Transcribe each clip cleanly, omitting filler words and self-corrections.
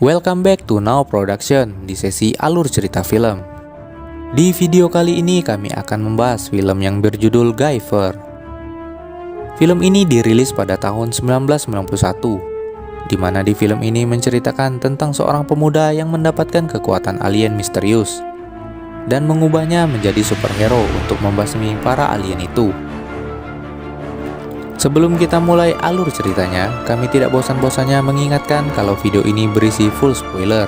Welcome back to Now Production di sesi alur cerita film. Di video kali ini kami akan membahas film yang berjudul Guyver. Film ini dirilis pada tahun 1991, di mana di film ini menceritakan tentang seorang pemuda yang mendapatkan kekuatan alien misterius dan mengubahnya menjadi superhero untuk membasmi para alien itu. Sebelum kita mulai alur ceritanya, kami tidak bosan-bosannya mengingatkan kalau video ini berisi full spoiler.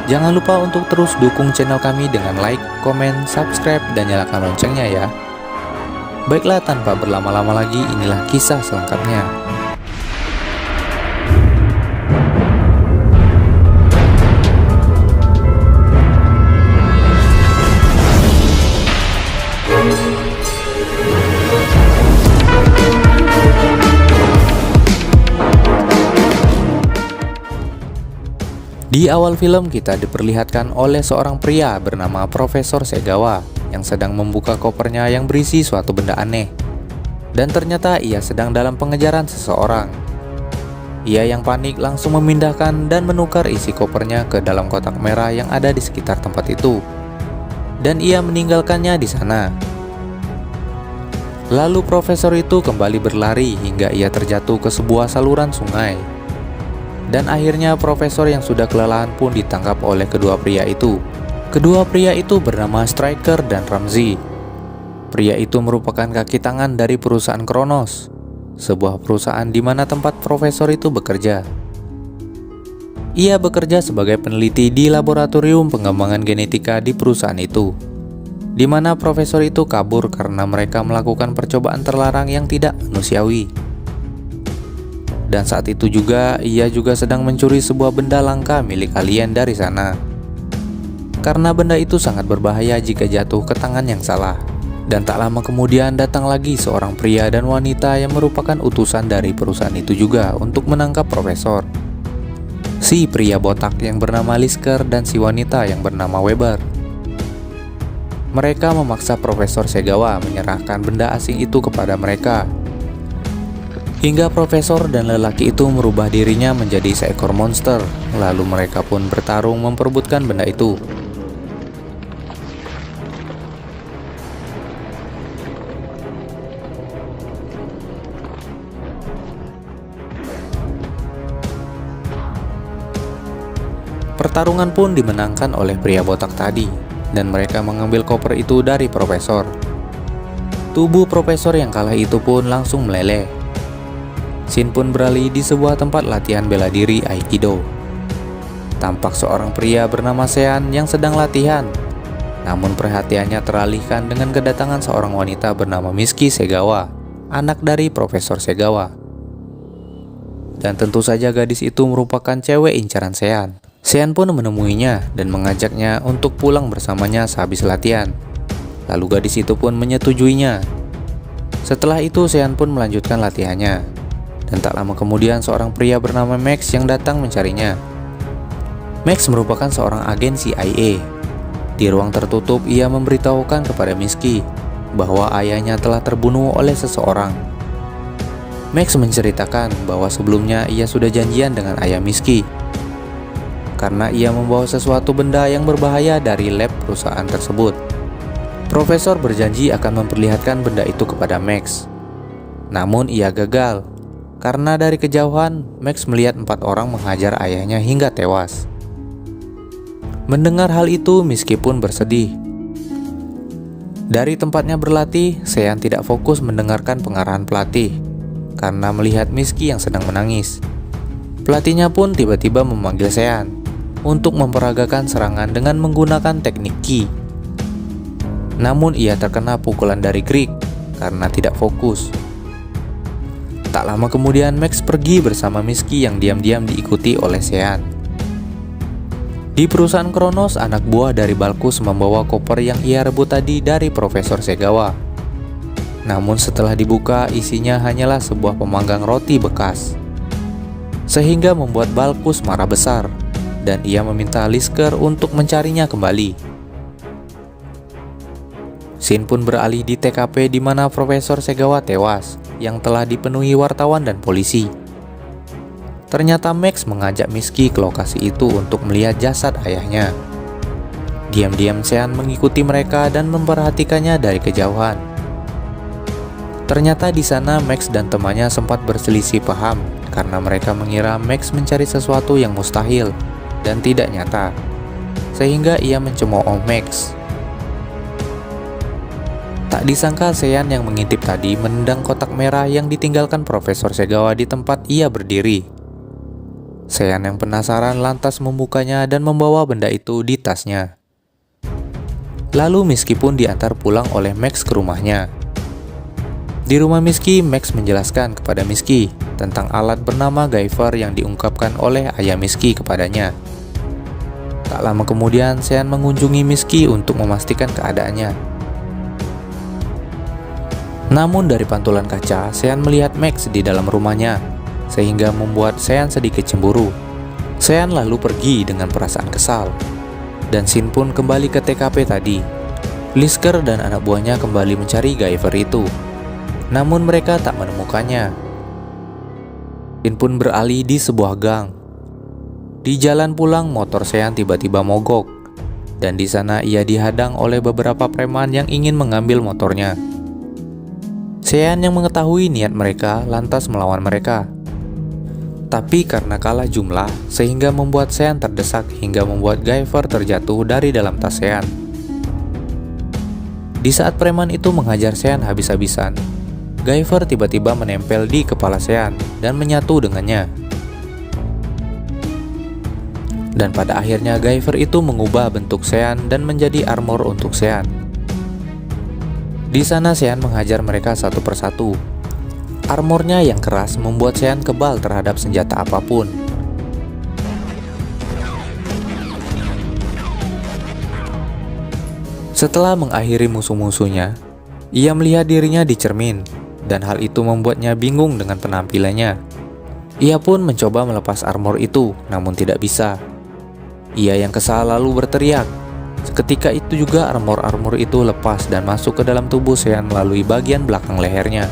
Jangan lupa untuk terus dukung channel kami dengan like, komen, subscribe, dan nyalakan loncengnya ya. Baiklah, tanpa berlama-lama lagi, inilah kisah selengkapnya. Di awal film kita diperlihatkan oleh seorang pria bernama Profesor Segawa yang sedang membuka kopernya yang berisi suatu benda aneh. Dan ternyata ia sedang dalam pengejaran seseorang. Ia yang panik langsung memindahkan dan menukar isi kopernya ke dalam kotak merah yang ada di sekitar tempat itu. Dan ia meninggalkannya di sana. Lalu profesor itu kembali berlari hingga ia terjatuh ke sebuah saluran sungai. Dan akhirnya profesor yang sudah kelelahan pun ditangkap oleh kedua pria itu. Kedua pria itu bernama Striker dan Ramzi. Pria itu merupakan kaki tangan dari perusahaan Kronos, sebuah perusahaan di mana tempat profesor itu bekerja. Ia bekerja sebagai peneliti di laboratorium pengembangan genetika di perusahaan itu, di mana profesor itu kabur karena mereka melakukan percobaan terlarang yang tidak manusiawi. Dan saat itu juga, ia juga sedang mencuri sebuah benda langka milik alien dari sana. Karena benda itu sangat berbahaya jika jatuh ke tangan yang salah. Dan tak lama kemudian datang lagi seorang pria dan wanita yang merupakan utusan dari perusahaan itu juga untuk menangkap profesor. Si pria botak yang bernama Lisker dan si wanita yang bernama Weber. Mereka memaksa Profesor Segawa menyerahkan benda asing itu kepada mereka. Hingga profesor dan lelaki itu merubah dirinya menjadi seekor monster. Lalu mereka pun bertarung memperebutkan benda itu. Pertarungan pun dimenangkan oleh pria botak tadi, dan mereka mengambil koper itu dari profesor. Tubuh profesor yang kalah itu pun langsung meleleh. Scene pun beralih di sebuah tempat latihan bela diri Aikido. Tampak seorang pria bernama Sean yang sedang latihan. Namun perhatiannya teralihkan dengan kedatangan seorang wanita bernama Miski Segawa, anak dari Profesor Segawa. Dan tentu saja gadis itu merupakan cewek incaran Sean. Sean pun menemuinya dan mengajaknya untuk pulang bersamanya sehabis latihan. Lalu gadis itu pun menyetujuinya. Setelah itu Sean pun melanjutkan latihannya. Dan tak lama kemudian seorang pria bernama Max yang datang mencarinya. Max merupakan seorang agen CIA. Di ruang tertutup ia memberitahukan kepada Miski bahwa ayahnya telah terbunuh oleh seseorang. Max menceritakan bahwa sebelumnya ia sudah janjian dengan ayah Miski karena ia membawa sesuatu benda yang berbahaya dari lab perusahaan tersebut. Profesor berjanji akan memperlihatkan benda itu kepada Max. Namun ia gagal. Karena dari kejauhan, Max melihat 4 orang menghajar ayahnya hingga tewas. Mendengar hal itu, Miski pun bersedih. Dari tempatnya berlatih, Sean tidak fokus mendengarkan pengarahan pelatih karena melihat Miski yang sedang menangis. Pelatihnya pun tiba-tiba memanggil Sean untuk memperagakan serangan dengan menggunakan teknik Ki. Namun ia terkena pukulan dari Greek karena tidak fokus. Tak lama kemudian Max pergi bersama Miski yang diam-diam diikuti oleh Sean. Di perusahaan Kronos, anak buah dari Balkus membawa koper yang ia rebut tadi dari Profesor Segawa. Namun setelah dibuka, isinya hanyalah sebuah pemanggang roti bekas. Sehingga membuat Balkus marah besar, dan ia meminta Lisker untuk mencarinya kembali. Scene pun beralih di TKP di mana Profesor Segawa tewas, yang telah dipenuhi wartawan dan polisi. Ternyata Max mengajak Misky ke lokasi itu untuk melihat jasad ayahnya. Diam-diam Sean mengikuti mereka dan memperhatikannya dari kejauhan. Ternyata di sana Max dan temannya sempat berselisih paham karena mereka mengira Max mencari sesuatu yang mustahil dan tidak nyata, sehingga ia mencemooh Max. Tak disangka Sean yang mengintip tadi menendang kotak merah yang ditinggalkan Profesor Segawa di tempat ia berdiri. Sean yang penasaran lantas membukanya dan membawa benda itu di tasnya. Lalu Misky pun diantar pulang oleh Max ke rumahnya. Di rumah Misky, Max menjelaskan kepada Misky tentang alat bernama Guyver yang diungkapkan oleh ayah Misky kepadanya. Tak lama kemudian, Sean mengunjungi Misky untuk memastikan keadaannya. Namun dari pantulan kaca, Sean melihat Max di dalam rumahnya, sehingga membuat Sean sedikit cemburu. Sean lalu pergi dengan perasaan kesal. Dan Shin pun kembali ke TKP tadi. Lisker dan anak buahnya kembali mencari Guyver itu. Namun mereka tak menemukannya. Shin pun beralih di sebuah gang. Di jalan pulang, motor Sean tiba-tiba mogok. Dan di sana ia dihadang oleh beberapa preman yang ingin mengambil motornya. Sean yang mengetahui niat mereka lantas melawan mereka. Tapi karena kalah jumlah, sehingga membuat Sean terdesak hingga membuat Guyver terjatuh dari dalam tas Sean. Di saat preman itu menghajar Sean habis-habisan, Guyver tiba-tiba menempel di kepala Sean dan menyatu dengannya. Dan pada akhirnya Guyver itu mengubah bentuk Sean dan menjadi armor untuk Sean. Di sana Sean menghajar mereka satu persatu. Armornya yang keras membuat Sean kebal terhadap senjata apapun. Setelah mengakhiri musuh-musuhnya, ia melihat dirinya di cermin, dan hal itu membuatnya bingung dengan penampilannya. Ia pun mencoba melepas armor itu, namun tidak bisa. Ia yang kesal lalu berteriak. Seketika itu juga armor-armor itu lepas dan masuk ke dalam tubuh Sean melalui bagian belakang lehernya.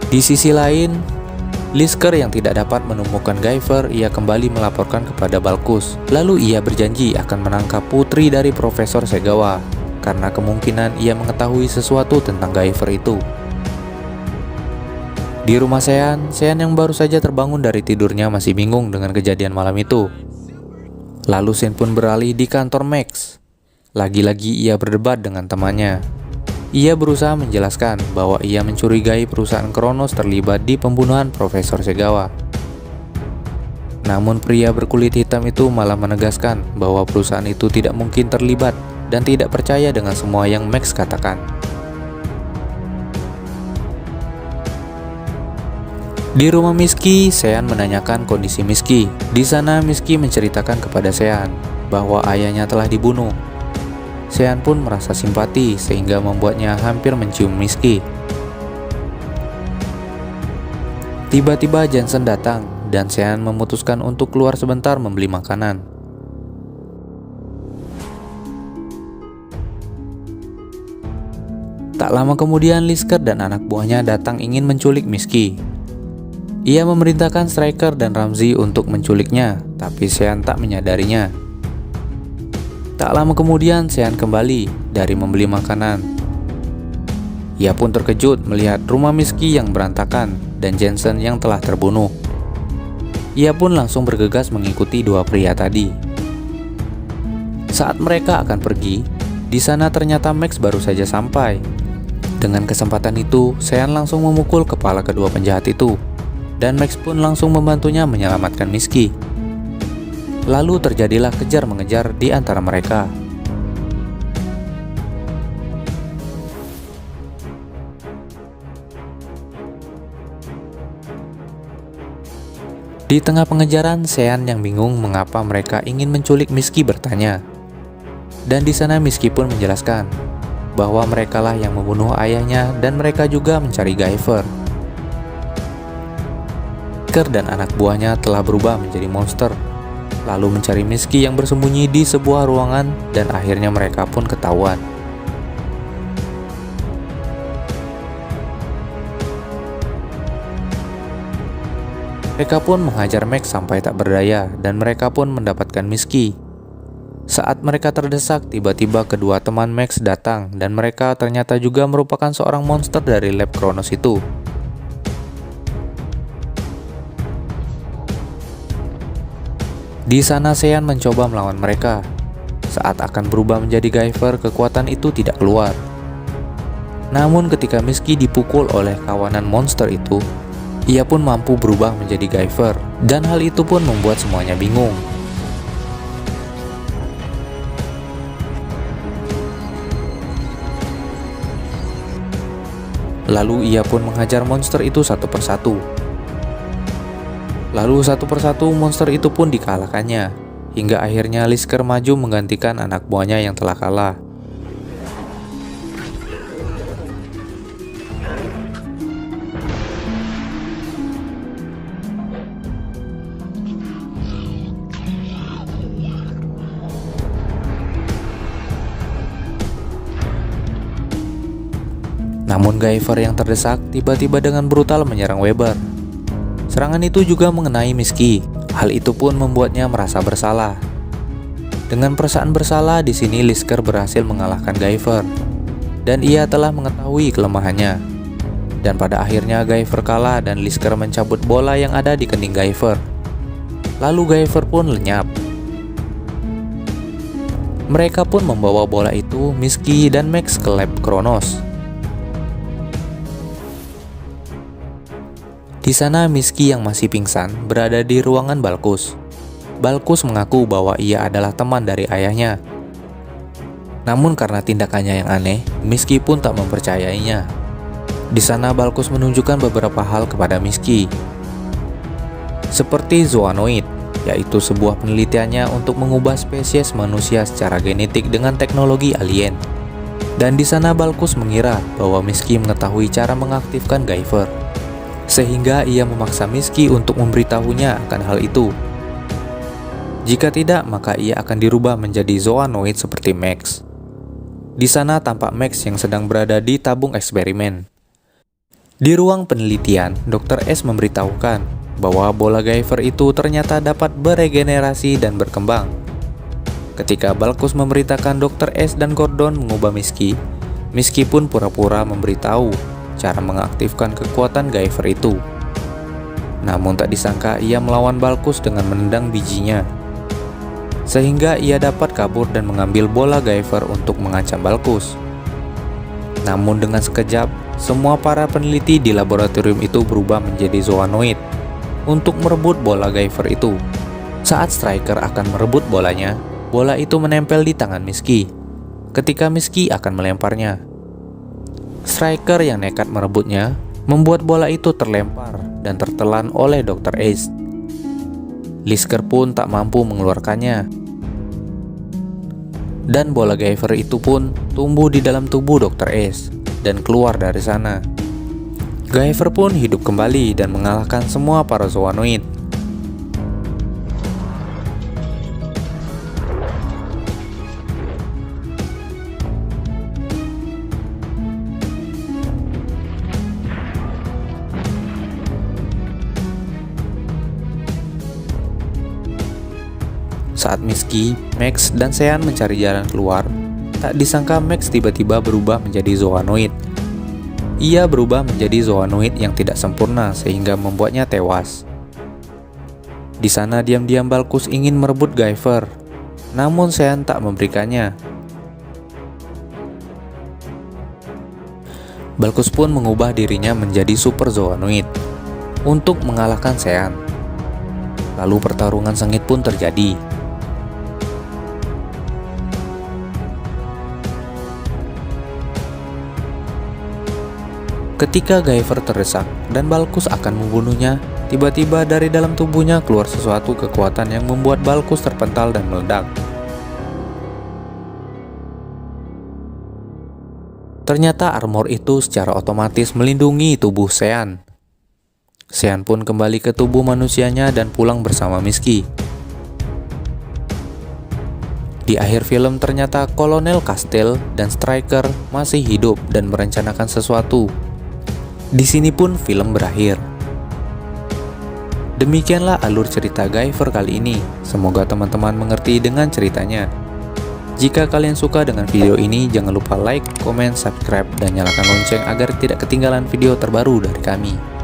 Di sisi lain, Lisker yang tidak dapat menemukan Guyver, ia kembali melaporkan kepada Balkus. Lalu ia berjanji akan menangkap putri dari Profesor Segawa, karena kemungkinan ia mengetahui sesuatu tentang Guyver itu. Di rumah Sean yang baru saja terbangun dari tidurnya masih bingung dengan kejadian malam itu. Lalu Shin pun beralih di kantor Max. Lagi-lagi ia berdebat dengan temannya. Ia berusaha menjelaskan bahwa ia mencurigai perusahaan Kronos terlibat di pembunuhan Profesor Segawa. Namun pria berkulit hitam itu malah menegaskan bahwa perusahaan itu tidak mungkin terlibat dan tidak percaya dengan semua yang Max katakan. Di rumah Misky, Sean menanyakan kondisi Misky. Di sana Misky menceritakan kepada Sean bahwa ayahnya telah dibunuh. Sean pun merasa simpati sehingga membuatnya hampir mencium Misky. Tiba-tiba Jensen datang dan Sean memutuskan untuk keluar sebentar membeli makanan. Tak lama kemudian Lisker dan anak buahnya datang ingin menculik Misky. Ia memerintahkan Striker dan Ramsey untuk menculiknya, tapi Sean tak menyadarinya. Tak lama kemudian Sean kembali dari membeli makanan. Ia pun terkejut melihat rumah Misky yang berantakan dan Jensen yang telah terbunuh. Ia pun langsung bergegas mengikuti dua pria tadi. Saat mereka akan pergi, di sana ternyata Max baru saja sampai. Dengan kesempatan itu, Sean langsung memukul kepala kedua penjahat itu, dan Max pun langsung membantunya menyelamatkan Misky. Lalu terjadilah kejar-mengejar di antara mereka. Di tengah pengejaran, Sean yang bingung mengapa mereka ingin menculik Misky bertanya. Dan di sana Misky pun menjelaskan bahwa merekalah yang membunuh ayahnya dan mereka juga mencari Guyver. Lisker dan anak buahnya telah berubah menjadi monster, lalu mencari Misky yang bersembunyi di sebuah ruangan dan akhirnya mereka pun ketahuan. Mereka pun menghajar Max sampai tak berdaya dan mereka pun mendapatkan Misky. Saat mereka terdesak, tiba-tiba kedua teman Max datang dan mereka ternyata juga merupakan seorang monster dari lab Kronos itu. Di sana Sean mencoba melawan mereka. Saat akan berubah menjadi Guyver, kekuatan itu tidak keluar. Namun ketika Misky dipukul oleh kawanan monster itu, ia pun mampu berubah menjadi Guyver, dan hal itu pun membuat semuanya bingung. Lalu ia pun menghajar monster itu satu persatu. Lalu satu persatu monster itu pun dikalahkannya, hingga akhirnya Lisker maju menggantikan anak buahnya yang telah kalah. Namun Guyver yang terdesak tiba-tiba dengan brutal menyerang Weber. Serangan itu juga mengenai Misky. Hal itu pun membuatnya merasa bersalah. Dengan perasaan bersalah, di sini Lisker berhasil mengalahkan Guyver, dan ia telah mengetahui kelemahannya. Dan pada akhirnya Guyver kalah dan Lisker mencabut bola yang ada di kening Guyver. Lalu Guyver pun lenyap. Mereka pun membawa bola itu, Misky dan Max ke lab Kronos. Di sana Misky yang masih pingsan berada di ruangan Balkus. Balkus mengaku bahwa ia adalah teman dari ayahnya. Namun karena tindakannya yang aneh, Misky pun tak mempercayainya. Di sana Balkus menunjukkan beberapa hal kepada Misky. Seperti Zoanoid, yaitu sebuah penelitiannya untuk mengubah spesies manusia secara genetik dengan teknologi alien. Dan di sana Balkus mengira bahwa Misky mengetahui cara mengaktifkan Guyver, sehingga ia memaksa Misky untuk memberitahunya akan hal itu. Jika tidak, maka ia akan dirubah menjadi Zoanoid seperti Max. Di sana tampak Max yang sedang berada di tabung eksperimen. Di ruang penelitian, Dr. S memberitahukan bahwa bola Guyver itu ternyata dapat beregenerasi dan berkembang. Ketika Balkus memberitakan Dr. S dan Gordon mengubah Misky, Misky pun pura-pura memberitahu cara mengaktifkan kekuatan Guyver itu. Namun tak disangka ia melawan Balkus dengan menendang bijinya, sehingga ia dapat kabur dan mengambil bola Guyver untuk mengancam Balkus. Namun dengan sekejap, semua para peneliti di laboratorium itu berubah menjadi Zoanoid untuk merebut bola Guyver itu. Saat Striker akan merebut bolanya, bola itu menempel di tangan Misky. Ketika Misky akan melemparnya, Striker yang nekat merebutnya membuat bola itu terlempar dan tertelan oleh Dr. Ace. Lisker pun tak mampu mengeluarkannya, dan bola Guyver itu pun tumbuh di dalam tubuh Dr. Ace dan keluar dari sana. Guyver pun hidup kembali dan mengalahkan semua para Zoanoid. Saat Misky, Max, dan Sean mencari jalan keluar, tak disangka Max tiba-tiba berubah menjadi Zoanoid. Ia berubah menjadi Zoanoid yang tidak sempurna sehingga membuatnya tewas. Di sana diam-diam Balkus ingin merebut Guyver, namun Sean tak memberikannya. Balkus pun mengubah dirinya menjadi Super Zoanoid untuk mengalahkan Sean. Lalu pertarungan sengit pun terjadi. Ketika Guyver terdesak dan Balkus akan membunuhnya, tiba-tiba dari dalam tubuhnya keluar sesuatu kekuatan yang membuat Balkus terpental dan meledak. Ternyata armor itu secara otomatis melindungi tubuh Sean. Sean pun kembali ke tubuh manusianya dan pulang bersama Misky. Di akhir film ternyata Kolonel Castile dan Striker masih hidup dan merencanakan sesuatu. Di sini pun film berakhir. Demikianlah alur cerita Guyver kali ini. Semoga teman-teman mengerti dengan ceritanya. Jika kalian suka dengan video ini, jangan lupa like, komen, subscribe, dan nyalakan lonceng agar tidak ketinggalan video terbaru dari kami.